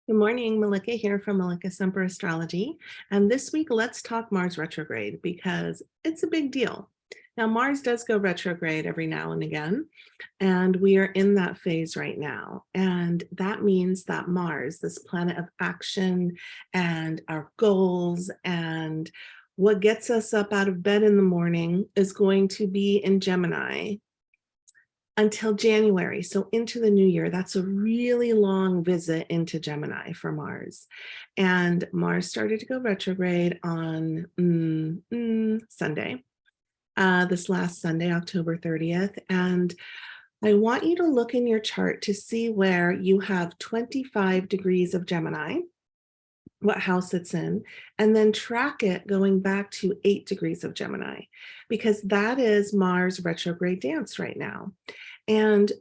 Good morning, Malika here from Malika Semper Astrology. And this week, let's talk Mars retrograde because it's a big deal. Now, Mars does go retrograde every now and again, and we are in that phase right now. And that means that Mars, this planet of action and our goals and what gets us up out of bed in the morning, is going to be in Gemini until January, so into the new year. That's a really long visit into Gemini for Mars. And Mars started to go retrograde on Sunday, this last Sunday, October 30th. And I want you to look in your chart to see where you have 25 degrees of Gemini, what house it's in, and then track it going back to 8 degrees of Gemini, because that is Mars retrograde dance right now. And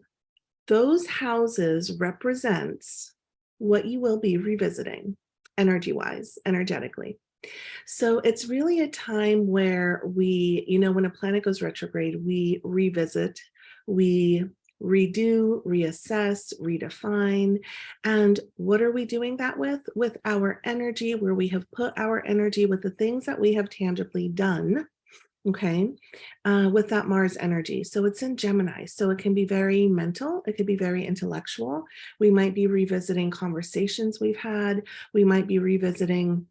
those houses represents what you will be revisiting energy-wise, energetically. So it's really a time where we, when a planet goes retrograde, we revisit, we redo, reassess, redefine. And what are we doing that with? With our energy, where we have put our energy with the things that we have tangibly done, okay, with that Mars energy. So it's in Gemini, so it can be very mental, it could be very intellectual. We might be revisiting conversations we've had. We might be revisiting,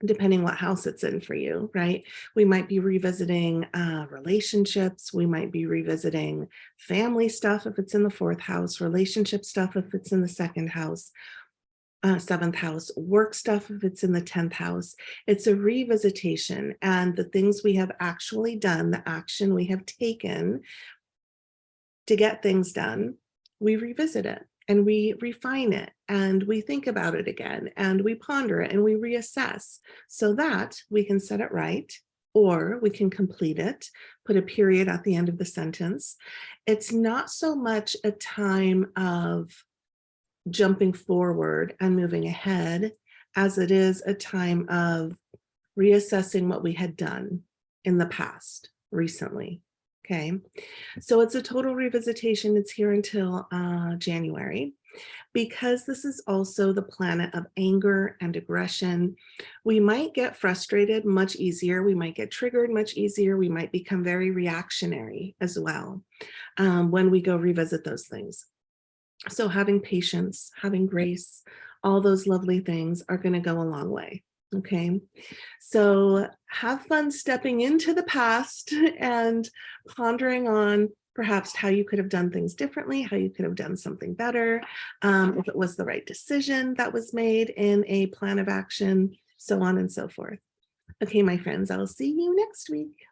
depending what house it's in for you, right? We might be revisiting relationships. We might be revisiting family stuff if it's in the 4th house, relationship stuff if it's in the 2nd house, 7th house, work stuff if it's in the 10th house. It's a revisitation, and the things we have actually done, the action we have taken to get things done, we revisit it and we refine it and we think about it again and we ponder it and we reassess so that we can set it right, or we can complete it, put a period at the end of the sentence. It's not so much a time of jumping forward and moving ahead as it is a time of reassessing what we had done in the past recently. Okay, so it's a total revisitation. It's here until January. Because this is also the planet of anger and aggression, we might get frustrated much easier. We might get triggered much easier. We might become very reactionary as well when we go revisit those things. So having patience, having grace, all those lovely things are going to go a long way. Okay, so have fun stepping into the past and pondering on perhaps how you could have done things differently, how you could have done something better, if it was the right decision that was made in a plan of action, so on and so forth. Okay, my friends, I'll see you next week.